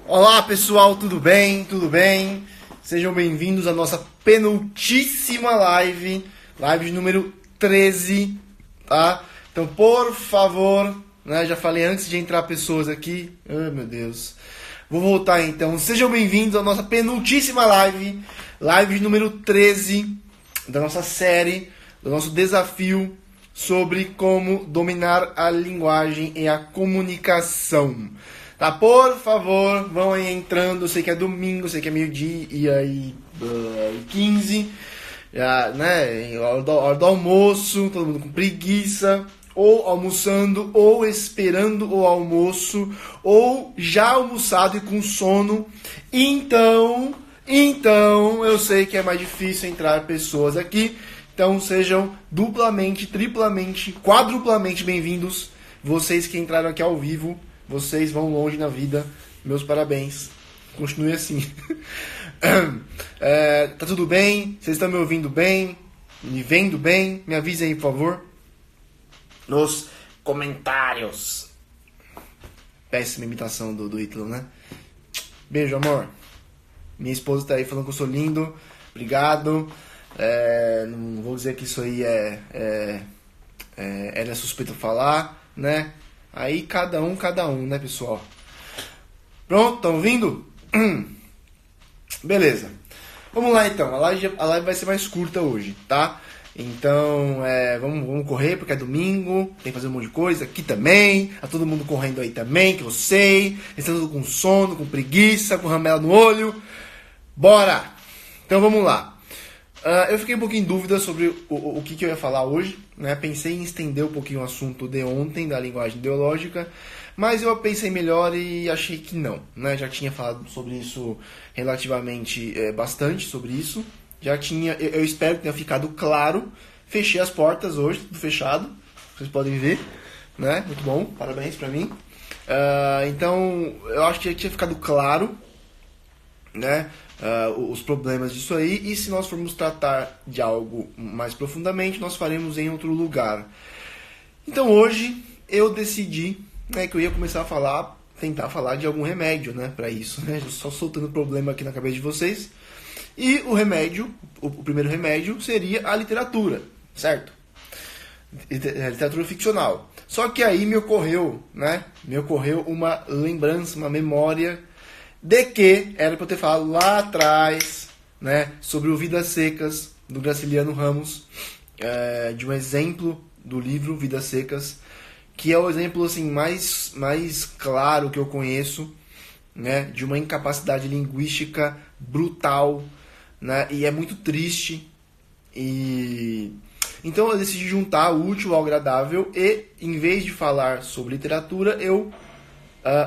Olá pessoal, tudo bem? Tudo bem? Sejam bem-vindos à nossa penultíssima live de número 13, tá? Então, por favor, né, já falei antes de entrar pessoas aqui, ai meu Deus, vou voltar então. Sejam bem-vindos à nossa penultíssima live de número 13 da nossa série, do nosso desafio sobre como dominar a linguagem e a comunicação. Tá, por favor, vão aí entrando. Eu sei que é domingo, eu sei que é meio-dia e aí 15, já, né? Hora do almoço, todo mundo com preguiça, ou almoçando, ou esperando o almoço, ou já almoçado e com sono. Então, eu sei que é mais difícil entrar pessoas aqui. Então sejam duplamente, triplamente, quadruplamente bem-vindos. Vocês que entraram aqui ao vivo. Vocês vão longe na vida. Meus parabéns. Continue assim. Tá tudo bem? Vocês estão me ouvindo bem? Me vendo bem? Me avisem aí, por favor. Nos comentários. Péssima imitação do Hitler, né? Beijo, amor. Minha esposa tá aí falando que eu sou lindo. Obrigado. Não vou dizer que isso aí ela é suspeita de falar, né? Aí cada um, né, pessoal? Pronto, estão ouvindo? Beleza. Vamos lá então, a live vai ser mais curta hoje, tá? Então, vamos correr porque é domingo, tem que fazer um monte de coisa aqui também, tá todo mundo correndo aí também, que eu sei, estão com sono, com preguiça, com ramela no olho. Bora! Então vamos lá. Eu fiquei um pouquinho em dúvida sobre o que eu ia falar hoje, né? Pensei em estender um pouquinho o assunto de ontem, da linguagem ideológica, mas eu pensei melhor e achei que não, né? Já tinha falado sobre isso relativamente bastante, sobre isso. Eu espero que tenha ficado claro. Fechei as portas hoje, tudo fechado, vocês podem ver, né? Muito bom, parabéns pra mim. Então, eu acho que já tinha ficado claro, né? Os problemas disso aí, e se nós formos tratar de algo mais profundamente, nós faremos em outro lugar. Então hoje eu decidi, né, que eu ia começar a tentar falar de algum remédio, né, para isso, né, só soltando problema aqui na cabeça de vocês. E o remédio, o primeiro remédio seria a literatura, certo? A literatura ficcional. Só que aí me ocorreu uma lembrança, uma memória de que era para eu ter falado lá atrás, né, sobre o Vidas Secas, do Graciliano Ramos, de um exemplo do livro Vidas Secas, que é o exemplo assim, mais claro que eu conheço, né, de uma incapacidade linguística brutal, né, e é muito triste. Então eu decidi juntar o útil ao agradável e, em vez de falar sobre literatura, eu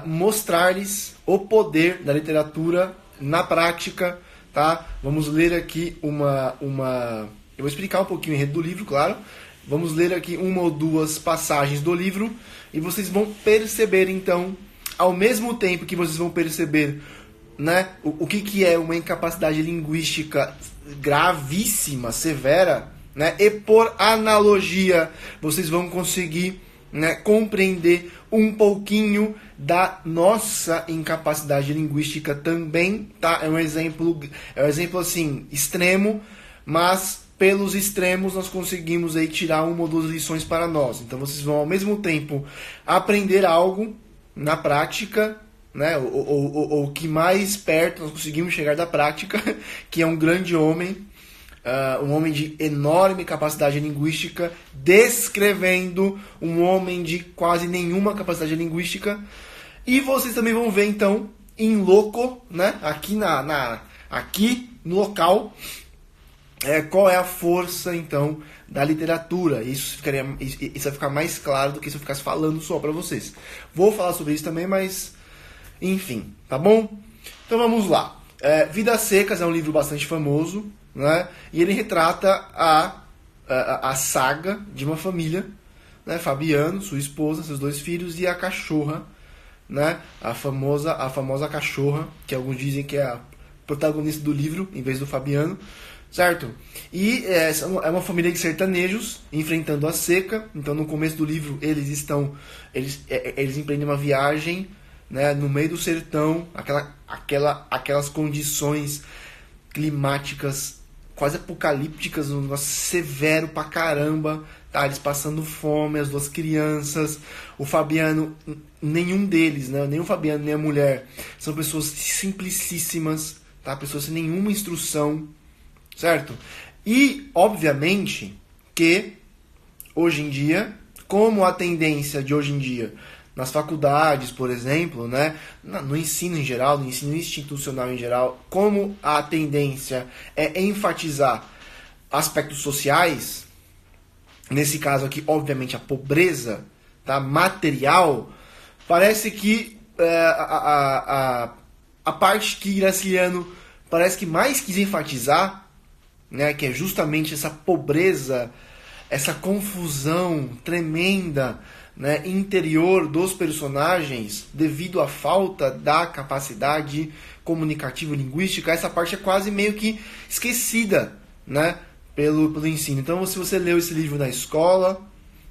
mostrar-lhes o poder da literatura na prática, tá? Vamos ler aqui eu vou explicar um pouquinho o enredo do livro, claro. Vamos ler aqui uma ou duas passagens do livro e vocês vão perceber, então, ao mesmo tempo que vocês vão perceber, né, o que é uma incapacidade linguística gravíssima, severa, né, e por analogia vocês vão conseguir, né, compreender um pouquinho da nossa incapacidade linguística também, tá? É um exemplo assim, extremo, mas pelos extremos nós conseguimos aí tirar uma ou duas lições para nós. Então vocês vão ao mesmo tempo aprender algo na prática, né? Ou que mais perto nós conseguimos chegar da prática, que é um grande homem, um homem de enorme capacidade linguística, descrevendo um homem de quase nenhuma capacidade linguística. E vocês também vão ver, então, em loco, né, aqui aqui no local, qual é a força, então, da literatura. Isso vai ficar mais claro do que se eu ficasse falando só para vocês. Vou falar sobre isso também, mas enfim, tá bom? Então vamos lá. Vidas Secas é um livro bastante famoso, né? E ele retrata a saga de uma família, né? Fabiano, sua esposa, seus 2 filhos e a cachorra, né? A famosa cachorra, que alguns dizem que é a protagonista do livro, em vez do Fabiano, certo? E é uma família de sertanejos enfrentando a seca. Então no começo do livro eles empreendem uma viagem né, no meio do sertão, aquelas condições climáticas quase apocalípticas, um negócio severo pra caramba, tá? Eles passando fome, as duas crianças, o Fabiano, nenhum deles, né? Nem o Fabiano, nem a mulher, são pessoas simplicíssimas, tá? Pessoas sem nenhuma instrução, certo? E, obviamente, que hoje em dia, como a tendência de hoje em dia, nas faculdades, por exemplo, né, no ensino em geral, no ensino institucional em geral, como a tendência é enfatizar aspectos sociais, nesse caso aqui, obviamente, a pobreza, tá, material, parece que a parte que Graciliano parece que mais quis enfatizar, né, que é justamente essa pobreza, essa confusão tremenda, né, interior dos personagens, devido à falta da capacidade comunicativa e linguística, essa parte é quase meio que esquecida, né, pelo ensino. Então, se você leu esse livro na escola,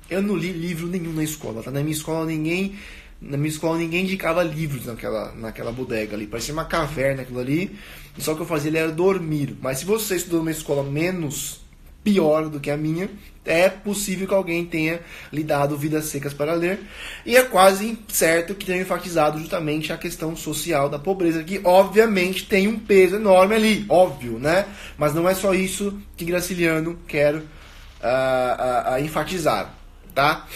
eu não li livro nenhum na escola, tá? Na minha escola ninguém indicava livros naquela bodega ali, parecia uma caverna aquilo ali, e só o que eu fazia era dormir. Mas se você estudou numa escola menos pior do que a minha, é possível que alguém tenha lhe dado Vidas Secas para ler, e é quase certo que tenha enfatizado justamente a questão social da pobreza, que obviamente tem um peso enorme ali, óbvio, né? Mas não é só isso que Graciliano quer enfatizar, tá?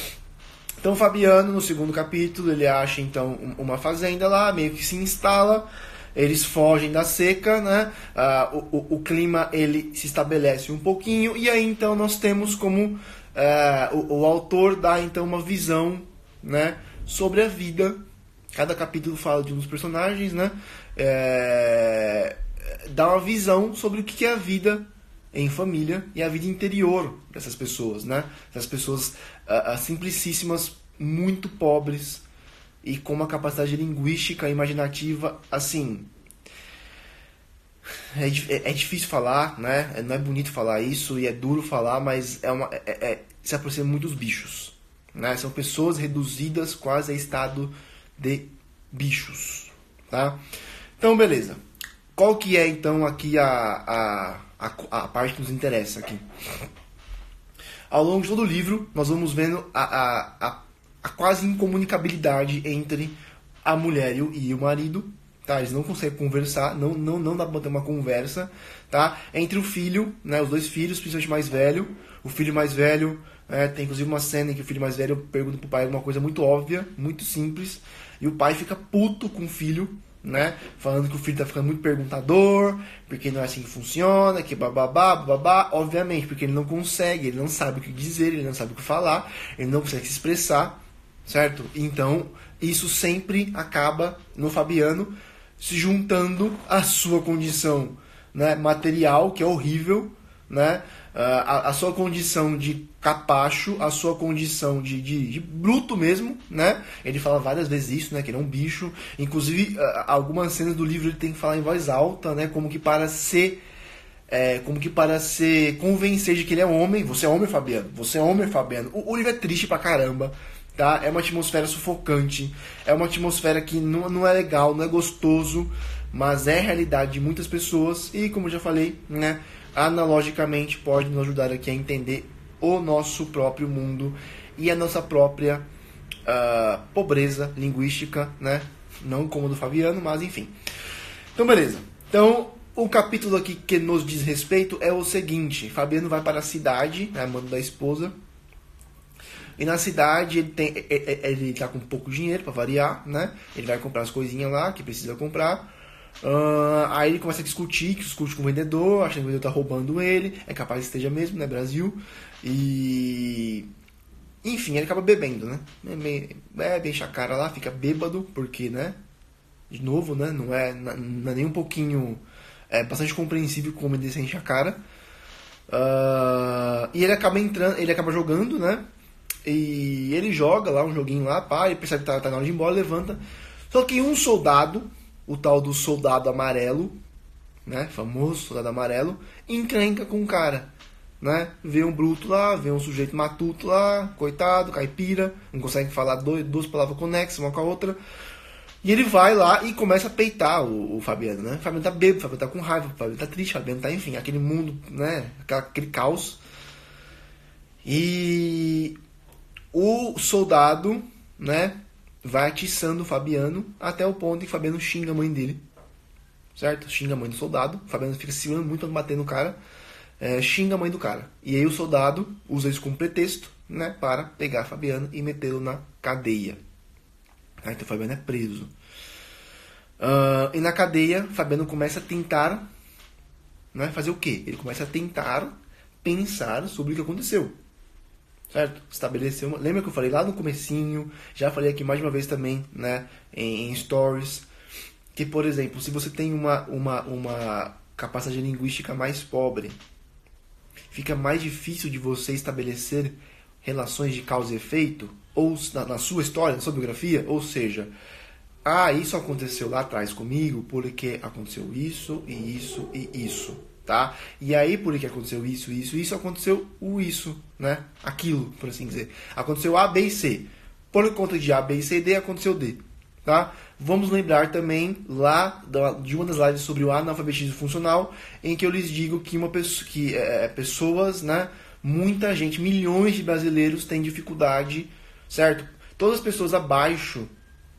Então Fabiano, no segundo capítulo, ele acha então uma fazenda lá, meio que se instala. Eles fogem da seca, né? O clima ele se estabelece um pouquinho, e aí então nós temos como o autor dá então uma visão, né, sobre a vida. Cada capítulo fala de um dos personagens, né? Dá uma visão sobre o que é a vida em família e a vida interior dessas pessoas, né? Essas pessoas simplicíssimas, muito pobres, e com uma capacidade linguística, imaginativa, assim, é difícil falar, né? Não é bonito falar isso e é duro falar, mas se aproxima muito dos bichos, né? São pessoas reduzidas quase a estado de bichos, tá? Então, beleza. Qual que é, então, aqui a parte que nos interessa aqui? Ao longo de todo o livro, nós vamos vendo a quase incomunicabilidade entre a mulher e o marido, tá? Eles não conseguem conversar, não dá pra ter uma conversa, tá? Entre o filho, né? Os dois filhos, principalmente mais velho. O filho mais velho, tem inclusive uma cena em que o filho mais velho pergunta pro pai uma coisa muito óbvia, muito simples, e o pai fica puto com o filho, né? Falando que o filho tá ficando muito perguntador, porque não é assim que funciona, que bababá, obviamente, porque ele não consegue, ele não sabe o que dizer, ele não sabe o que falar, ele não consegue se expressar, certo? Então, isso sempre acaba no Fabiano se juntando à sua condição, né, material, que é horrível, né? A sua condição de capacho, a sua condição de bruto mesmo, né? Ele fala várias vezes isso, né? Que ele é um bicho. Inclusive, algumas cenas do livro ele tem que falar em voz alta, né? Como que para se convencer de que ele é homem. Você é homem, Fabiano. Você é homem, Fabiano. O livro é triste pra caramba, tá? É uma atmosfera sufocante. É uma atmosfera que não é legal, não é gostoso, mas é a realidade de muitas pessoas. E, como eu já falei, né? Analogicamente pode nos ajudar aqui a entender o nosso próprio mundo e a nossa própria pobreza linguística, né? Não como a do Fabiano, mas enfim. Então, beleza. Então, o capítulo aqui que nos diz respeito é o seguinte: Fabiano vai para a cidade, né, mando da esposa, e na cidade ele tá com pouco dinheiro para variar, né? Ele vai comprar as coisinhas lá que precisa comprar. Aí ele começa a discute com o vendedor, achando que o vendedor tá roubando ele. É capaz que esteja mesmo, né, Brasil? E enfim, ele acaba bebendo, né? Enche a cara lá, fica bêbado, porque, né? De novo, né? Não é nem um pouquinho. É bastante compreensível como ele enche a cara. E ele acaba jogando, né? E ele joga lá um joguinho lá, pá, ele percebe que tá na hora de ir embora, levanta. Só que um soldado, o tal do soldado amarelo, né, famoso soldado amarelo, encrenca com o cara, né? Vê um bruto lá, vê um sujeito matuto lá, coitado, caipira, não consegue falar duas palavras conexas uma com a outra. E ele vai lá e começa a peitar o Fabiano, né? O Fabiano tá bêbado, o Fabiano tá com raiva, o Fabiano tá triste, o Fabiano tá, enfim, aquele mundo, né? Aquele caos. E o soldado, né? Vai atiçando o Fabiano até o ponto em que o Fabiano xinga a mãe dele. Certo? Xinga a mãe do soldado. O Fabiano fica segurando muito pra não bater no cara. Xinga a mãe do cara. E aí o soldado usa isso como pretexto, né? Para pegar Fabiano e metê-lo na cadeia. Então o Fabiano é preso. E na cadeia, Fabiano começa a tentar, né, fazer o quê? Ele começa a tentar pensar sobre o que aconteceu. Certo? Estabelecer uma... Lembra que eu falei lá no comecinho, já falei aqui mais de uma vez também, né, em stories, que, por exemplo, se você tem uma capacidade linguística mais pobre, fica mais difícil de você estabelecer relações de causa e efeito, ou na sua história, na sua biografia, ou seja, isso aconteceu lá atrás comigo porque aconteceu isso e isso e isso, tá? E aí porque aconteceu isso aconteceu isso, né? Aquilo, por assim dizer. Aconteceu A, B e C. Por conta de A, B e C e D, aconteceu D, tá? Vamos lembrar também lá de uma das lives sobre o analfabetismo funcional, em que eu lhes digo que pessoas, né? Muita gente, milhões de brasileiros têm dificuldade, certo? Todas as pessoas abaixo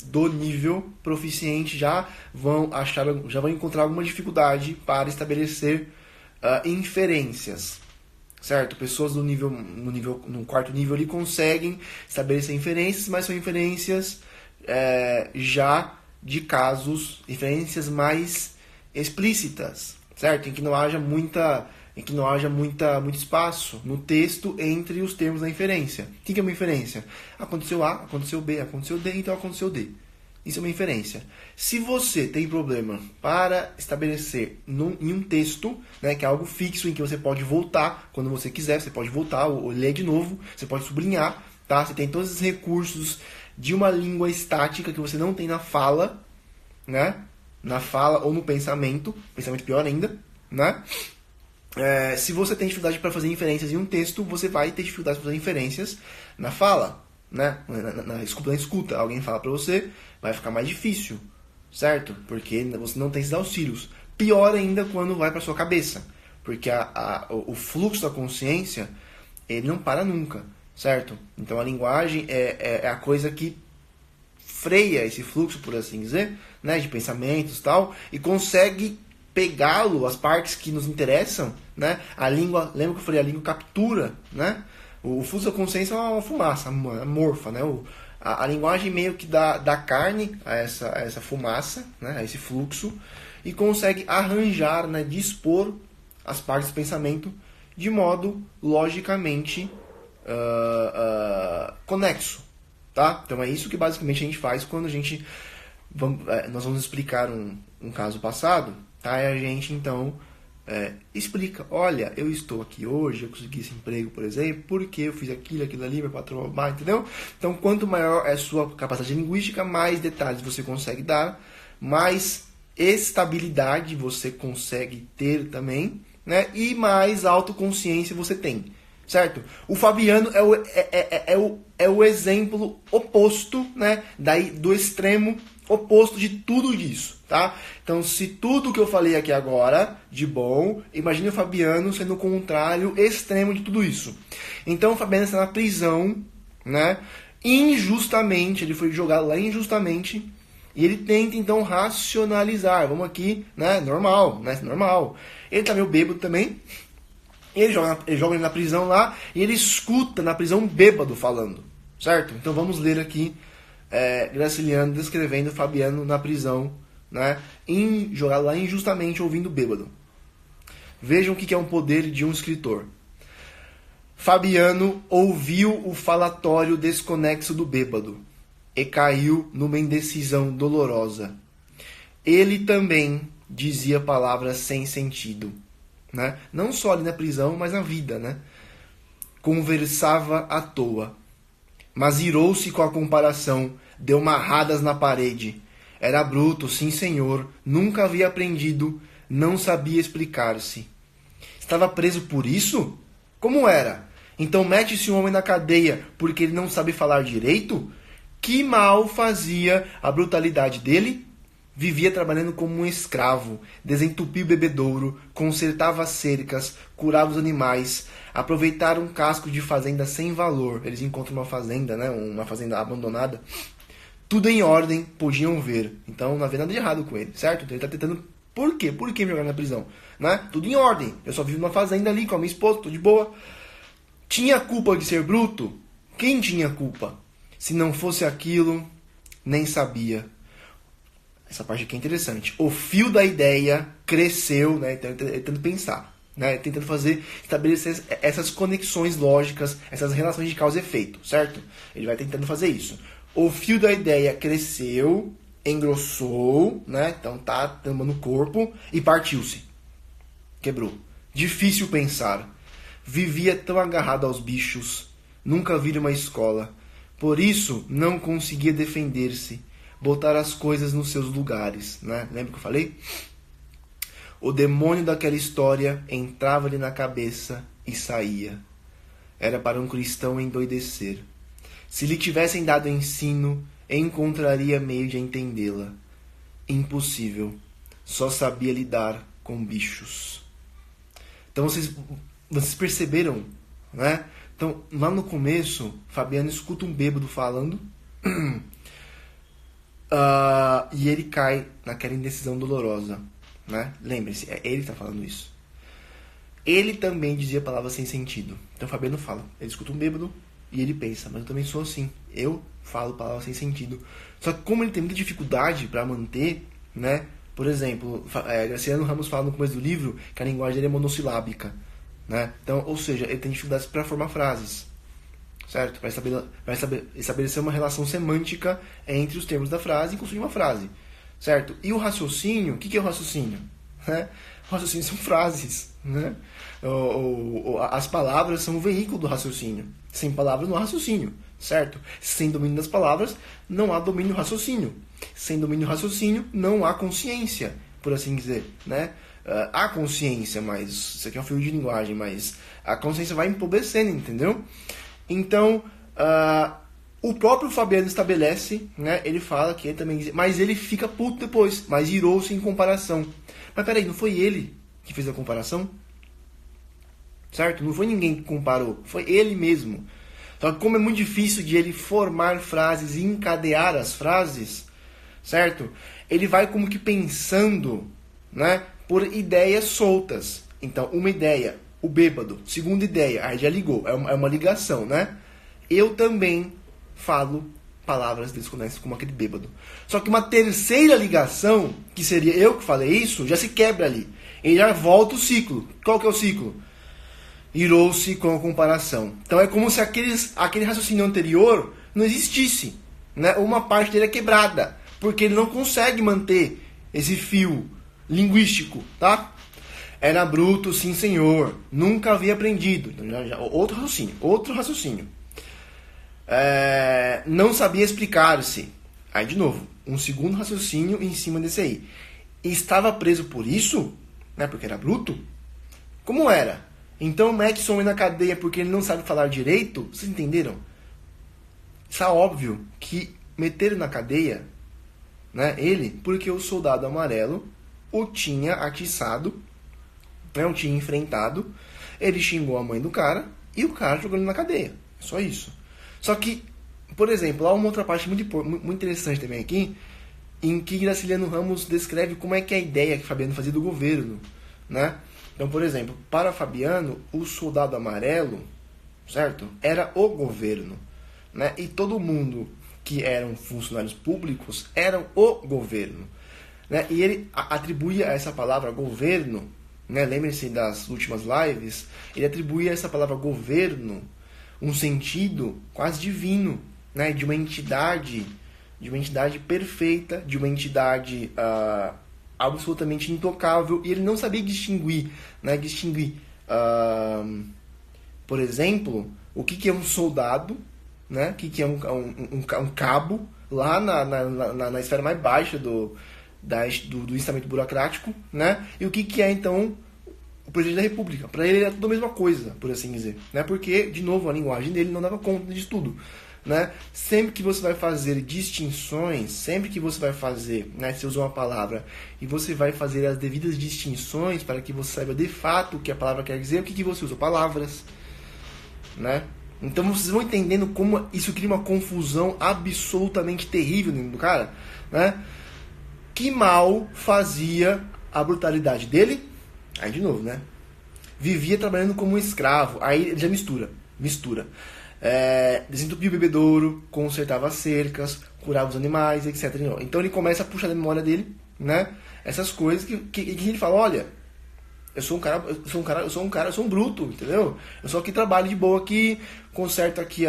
do nível proficiente já vão encontrar alguma dificuldade para estabelecer inferências, certo? Pessoas no quarto nível ali conseguem estabelecer inferências, mas são inferências já de casos, inferências mais explícitas, certo? Em que não haja muito espaço no texto entre os termos da inferência. O que é uma inferência? Aconteceu A, aconteceu B, aconteceu D, então aconteceu D. Isso é uma inferência. Se você tem problema para estabelecer em um texto, né, que é algo fixo, em que você pode voltar quando você quiser, você pode voltar ou ler de novo, você pode sublinhar, tá? Você tem todos os recursos de uma língua estática que você não tem na fala, né? Na fala ou no pensamento pior ainda, né? Se você tem dificuldade para fazer inferências em um texto, você vai ter dificuldade para fazer inferências na fala, né? Na escuta. Alguém fala para você, vai ficar mais difícil, certo? Porque você não tem esses auxílios. Pior ainda quando vai para sua cabeça, porque o fluxo da consciência, ele não para nunca, certo? Então a linguagem é a coisa que freia esse fluxo, por assim dizer, né? De pensamentos e tal, e consegue pegá-lo, as partes que nos interessam, né? A língua, lembra que eu falei, a língua captura, né? O fluxo da consciência é uma fumaça amorfa, né? A linguagem meio que dá carne a essa fumaça, né? A esse fluxo, e consegue arranjar, né? Dispor as partes do pensamento de modo logicamente conexo, tá? Então é isso que basicamente a gente faz quando nós vamos explicar um caso passado. Tá? E a gente, então, explica. Olha, eu estou aqui hoje, eu consegui esse emprego, por exemplo, porque eu fiz aquilo ali, meu patrão, entendeu? Então, quanto maior é a sua capacidade linguística, mais detalhes você consegue dar, mais estabilidade você consegue ter também, né? E mais autoconsciência você tem, certo? O Fabiano é o exemplo oposto, né? Do extremo oposto de tudo isso, tá? Então, se tudo que eu falei aqui agora de bom, imagine o Fabiano sendo o contrário extremo de tudo isso. Então, o Fabiano está na prisão, né? Injustamente, ele foi jogado lá injustamente, e ele tenta então racionalizar. Vamos aqui, né? Normal, né? Normal. Ele tá meio bêbado também. Ele joga ele na prisão lá e ele escuta na prisão bêbado falando, certo? Então vamos ler aqui Graciliano descrevendo Fabiano na prisão, né? Jogado lá injustamente ouvindo bêbado. Vejam o que é um poder de um escritor. Fabiano ouviu o falatório desconexo do bêbado e caiu numa indecisão dolorosa. Ele também dizia palavras sem sentido, né? Não só ali na prisão, mas na vida, né? Conversava à toa. Mas irou-se com a comparação, deu marradas na parede. Era bruto, sim senhor, nunca havia aprendido, não sabia explicar-se. Estava preso por isso? Como era? Então mete-se um homem na cadeia porque ele não sabe falar direito? Que mal fazia a brutalidade dele? Vivia trabalhando como um escravo, desentupia o bebedouro, consertava as cercas, curava os animais, aproveitara um casco de fazenda sem valor. Eles encontram uma fazenda, né? Uma fazenda abandonada. Tudo em ordem, podiam ver. Então não havia nada de errado com ele, certo? Então ele está tentando... Por quê? Por que me jogar na prisão? Né? Tudo em ordem. Eu só vivo numa fazenda ali com a minha esposa, tô de boa. Tinha culpa de ser bruto? Quem tinha culpa? Se não fosse aquilo, nem sabia. Essa parte aqui é interessante. O fio da ideia cresceu, né? Tentando pensar, né? Tentando estabelecer essas conexões lógicas, essas relações de causa e efeito, certo? Ele vai tentando fazer isso. O fio da ideia cresceu, engrossou, né? Então tá tomando o corpo e partiu-se. Quebrou. Difícil pensar. Vivia tão agarrado aos bichos. Nunca vira uma escola. Por isso, não conseguia defender-se. Botar as coisas nos seus lugares, né? Lembra que eu falei? O demônio daquela história entrava-lhe na cabeça e saía. Era para um cristão endoidecer. Se lhe tivessem dado ensino, encontraria meio de entendê-la. Impossível. Só sabia lidar com bichos. Então vocês perceberam, né? Então, lá no começo, Fabiano escuta um bêbado falando... e ele cai naquela indecisão dolorosa, né? Lembre-se, é ele que está falando isso. Ele também dizia palavras sem sentido. Então Fabiano fala, ele escuta um bêbado e ele pensa, mas eu também sou assim, eu falo palavras sem sentido. Só que como ele tem muita dificuldade para manter, né? Por exemplo, Graciliano Ramos fala no começo do livro que a linguagem dele é monossilábica, né? Então, ou seja, ele tem dificuldades para formar frases. Certo? Vai estabelecer uma relação semântica entre os termos da frase e construir uma frase. Certo? E o raciocínio, o que é o raciocínio? Né? O raciocínio são frases. Né? As palavras são o veículo do raciocínio. Sem palavras não há raciocínio. Certo? Sem domínio das palavras, não há domínio do raciocínio. Sem domínio do raciocínio, não há consciência, por assim dizer. Né? Há consciência, mas isso aqui é um fio de linguagem, mas a consciência vai empobrecendo, entendeu? Então, o próprio Fabiano estabelece, né? Ele fala que ele também... Mas ele fica puto depois, mas irou-se em comparação. Mas peraí, não foi ele que fez a comparação? Certo? Não foi ninguém que comparou, foi ele mesmo. Só que como é muito difícil de ele formar frases e encadear as frases, certo? Ele vai como que pensando, né? Por ideias soltas. Então, uma ideia... O bêbado. Segunda ideia. Aí já ligou. É uma ligação, né? Eu também falo palavras desconexas como aquele bêbado. Só que uma terceira ligação, que seria eu que falei isso, já se quebra ali. Ele já volta o ciclo. Qual que é o ciclo? Irou-se com a comparação. Então é como se aquele raciocínio anterior não existisse. Né? Uma parte dele é quebrada. Porque ele não consegue manter esse fio linguístico, tá? Era bruto, sim senhor. Nunca havia aprendido. Então, outro raciocínio. Não sabia explicar-se. Aí, de novo, um segundo raciocínio em cima desse aí. Estava preso por isso? Né, porque era bruto? Como era? Então mete esse homem na cadeia porque ele não sabe falar direito? Vocês entenderam? Está óbvio que meteram na cadeia, né, ele, porque o soldado amarelo o tinha atiçado, não tinha enfrentado, ele xingou a mãe do cara e o cara jogou ele na cadeia. Só isso. Só que, por exemplo, há uma outra parte muito interessante também aqui, em que Graciliano Ramos descreve como é que é a ideia que Fabiano fazia do governo, né? Então, por exemplo, para Fabiano, o soldado amarelo, certo? Era o governo, né? E todo mundo que eram funcionários públicos eram o governo, né? E ele atribuía a essa palavra governo, né? Lembrem-se das últimas lives, ele atribuía a essa palavra governo um sentido quase divino, né? De uma entidade perfeita, de uma entidade absolutamente intocável, e ele não sabia distinguir, né? Por exemplo, o que é um soldado, né? O que é um cabo lá na esfera mais baixa do estamento burocrático, né? E o que é, então, o presidente da República. Para ele era tudo a mesma coisa, por assim dizer, né? Porque, de novo, a linguagem dele não dava conta disso tudo, né? Sempre que você vai fazer distinções, sempre que você vai fazer, né, você usa uma palavra e você vai fazer as devidas distinções para que você saiba de fato o que a palavra quer dizer, o que você usa? Palavras, né? Então vocês vão entendendo como isso cria uma confusão absolutamente terrível dentro do cara, né? Que mal fazia a brutalidade dele? Aí de novo, né? Vivia trabalhando como um escravo. Aí ele já mistura. Desentupia o bebedouro, consertava as cercas, curava os animais, etc. Então ele começa a puxar da memória dele, né? Essas coisas que ele fala, olha, eu sou um bruto, entendeu? Eu só que trabalho de boa aqui, conserto aqui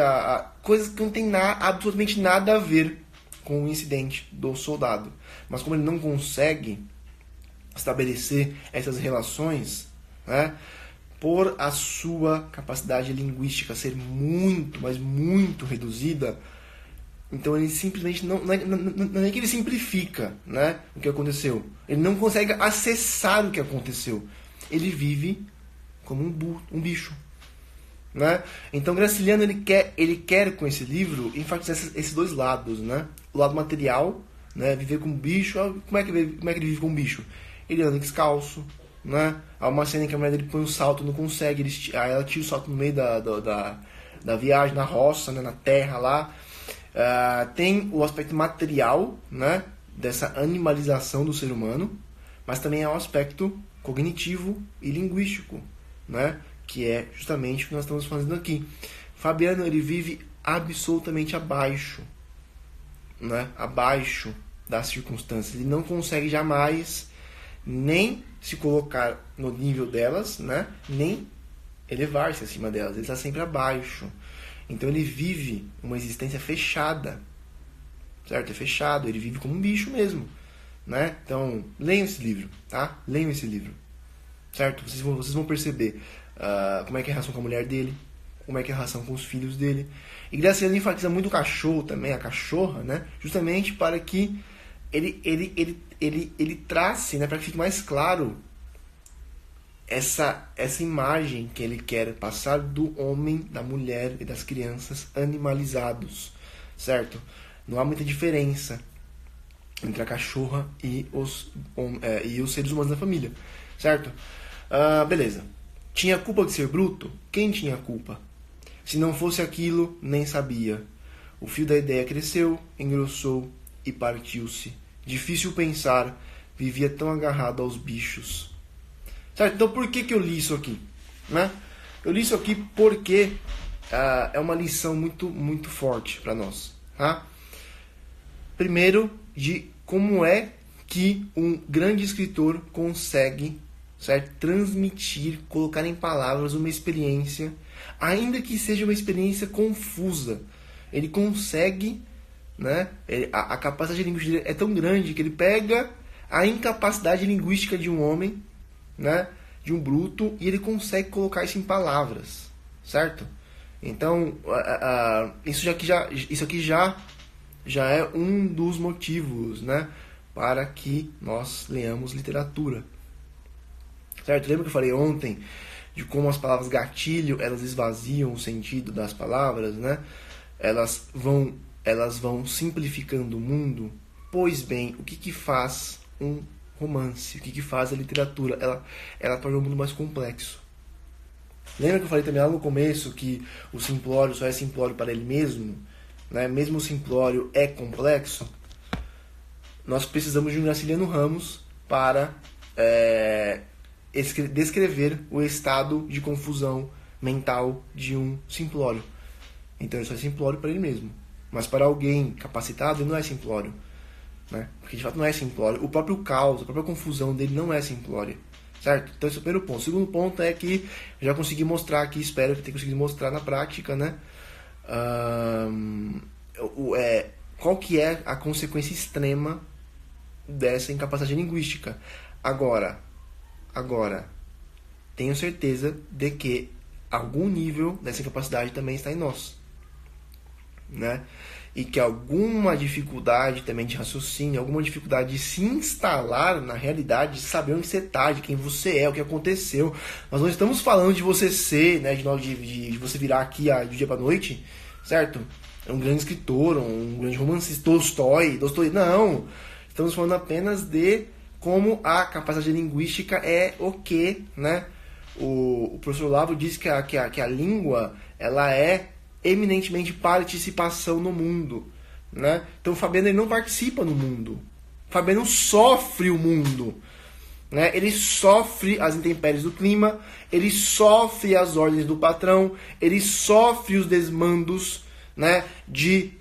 coisas que não tem absolutamente nada a ver com o incidente do soldado. Mas como ele não consegue estabelecer essas relações, né, por a sua capacidade linguística ser muito, mas muito reduzida, então ele simplesmente não é que ele simplifica, né, o que aconteceu. Ele não consegue acessar o que aconteceu. Ele vive como um bicho, né? Então Graciliano ele quer com esse livro enfatizar esses dois lados, né? O lado material, né? Viver como bicho. Como é que ele vive como bicho? Ele anda descalço, né? Há uma cena em que a mulher dele põe um salto, não consegue, aí ela tira o salto no meio da viagem, na roça, né? Na terra lá. Tem o aspecto material, né? Dessa animalização do ser humano, mas também há o aspecto cognitivo e linguístico, né? Que é justamente o que nós estamos fazendo aqui. Fabiano, ele vive absolutamente abaixo, né? Abaixo das circunstâncias. Ele não consegue jamais nem se colocar no nível delas, né? Nem elevar-se acima delas. Ele está sempre abaixo. Então ele vive uma existência fechada, certo? É fechado. Ele vive como um bicho mesmo, né? Então leiam esse livro, tá? Leiam esse livro, certo? Vocês vão perceber como é que é a relação com a mulher dele, como é que é a relação com os filhos dele. E Graciliano enfatiza muito o cachorro também, a cachorra, né? Justamente para que ele trace, né? Para que fique mais claro essa imagem que ele quer passar do homem, da mulher e das crianças animalizados, certo? Não há muita diferença entre a cachorra e os seres humanos da família, certo? Beleza. Tinha culpa de ser bruto? Quem tinha culpa? Se não fosse aquilo, nem sabia. O fio da ideia cresceu, engrossou e partiu-se. Difícil pensar, vivia tão agarrado aos bichos. Certo? Então por que eu li isso aqui? Né? Eu li isso aqui porque é uma lição muito, muito forte para nós. Tá? Primeiro, de como é que um grande escritor consegue, certo, transmitir, colocar em palavras uma experiência, ainda que seja uma experiência confusa. Ele consegue, né, a capacidade linguística dele é tão grande que ele pega a incapacidade linguística de um homem, né, de um bruto, e ele consegue colocar isso em palavras, certo? Então, isso aqui já é um dos motivos, né, para que nós leamos literatura. Certo? Lembra que eu falei ontem de como as palavras gatilho, elas esvaziam o sentido das palavras, né? Elas vão simplificando o mundo. Pois bem, o que faz um romance? O que faz a literatura? Ela torna o mundo mais complexo. Lembra que eu falei também lá no começo que o simplório só é simplório para ele mesmo? Né? Mesmo o simplório é complexo. Nós precisamos de um Graciliano Ramos para descrever o estado de confusão mental de um simplório. Então ele só é simplório para ele mesmo. Mas para alguém capacitado ele não é simplório, né? Porque de fato não é simplório. O próprio caos, a própria confusão dele não é simplória, certo? Então esse é o primeiro ponto. O segundo ponto é que eu já consegui mostrar aqui, espero que tenha conseguido mostrar na prática, né? Qual que é a consequência extrema dessa incapacidade linguística. Agora, tenho certeza de que algum nível dessa incapacidade também está em nós, né? E que alguma dificuldade também de raciocínio, alguma dificuldade de se instalar na realidade, de saber onde você está, de quem você é, o que aconteceu. Nós não estamos falando de você ser, né, de você virar aqui do dia para noite, certo? um grande escritor, um grande romancista, Tolstói, não. Estamos falando apenas de como a capacidade linguística é o que, né? O professor Olavo diz que a língua, ela é eminentemente participação no mundo, né? Então o Fabiano, ele não participa no mundo. O Fabiano sofre o mundo, né? Ele sofre as intempéries do clima, ele sofre as ordens do patrão, ele sofre os desmandos, né, de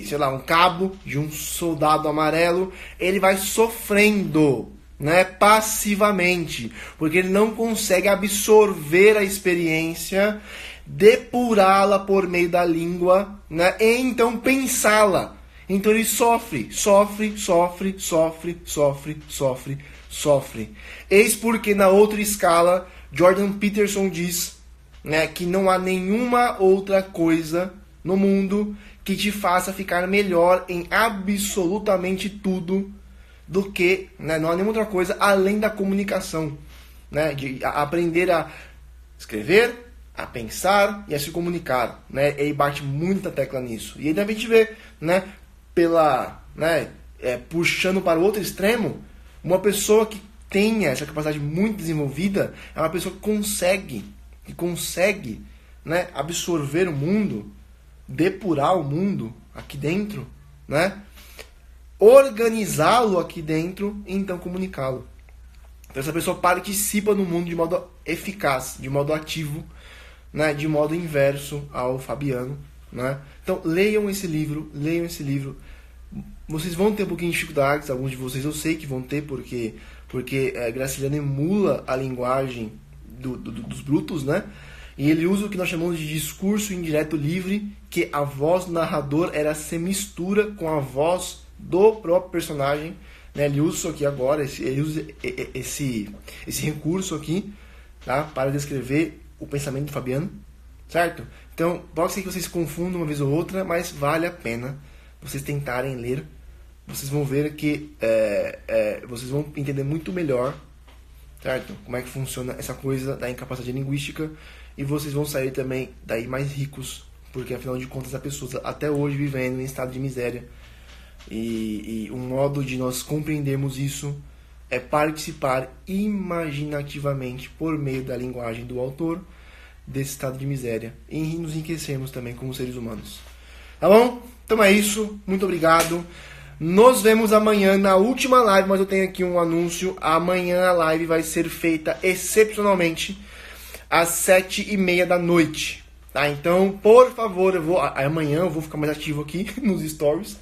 sei lá, um cabo, de um soldado amarelo. Ele vai sofrendo, né, passivamente, porque ele não consegue absorver a experiência, depurá-la por meio da língua, né, e então pensá-la. Então ele sofre. Eis porque na outra escala, Jordan Peterson diz, né, que não há nenhuma outra coisa no mundo que te faça ficar melhor em absolutamente tudo do que, né, não há nenhuma outra coisa além da comunicação, né, de aprender a escrever, a pensar e a se comunicar, né? Ele bate muita tecla nisso. E aí também a gente vê, né, puxando para o outro extremo, uma pessoa que tenha essa capacidade muito desenvolvida é uma pessoa que consegue, né, absorver o mundo, depurar o mundo aqui dentro, né, organizá-lo aqui dentro e então comunicá-lo. Então essa pessoa participa no mundo de modo eficaz, de modo ativo, né, de modo inverso ao Fabiano, né? Então leiam esse livro. Vocês vão ter um pouquinho de dificuldades, alguns de vocês eu sei que vão ter, porque Graciliano emula a linguagem dos brutos, né? E ele usa o que nós chamamos de discurso indireto livre, que a voz do narrador era se mistura com a voz do próprio personagem, né? Ele usa isso aqui agora, ele usa esse recurso aqui, tá? Para descrever o pensamento do Fabiano, certo? Então, pode ser que vocês confundam uma vez ou outra, mas vale a pena vocês tentarem ler. Vocês vão ver que vocês vão entender muito melhor, certo? Como é que funciona essa coisa da incapacidade linguística, e vocês vão sair também daí mais ricos, porque afinal de contas as pessoas até hoje vivendo em estado de miséria, e um modo de nós compreendermos isso é participar imaginativamente por meio da linguagem do autor desse estado de miséria e nos enriquecermos também como seres humanos. Tá bom? Então é isso. Muito obrigado. Nos vemos amanhã na última live, mas eu tenho aqui um anúncio. Amanhã a live vai ser feita excepcionalmente às 7h30 da noite. Tá? Então, por favor, amanhã eu vou ficar mais ativo aqui nos stories.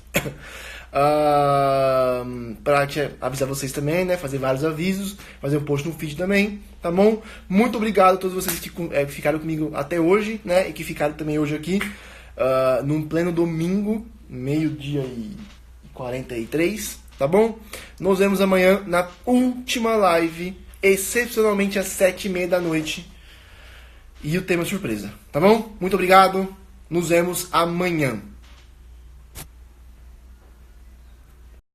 Para avisar vocês também, né? Fazer vários avisos, fazer um post no feed também, tá bom? Muito obrigado a todos vocês que ficaram comigo até hoje, né? E que ficaram também hoje aqui, num pleno domingo, 12h43, tá bom? Nos vemos amanhã na última live, excepcionalmente às 7h30 da noite. E o tema é surpresa, tá bom? Muito obrigado, nos vemos amanhã.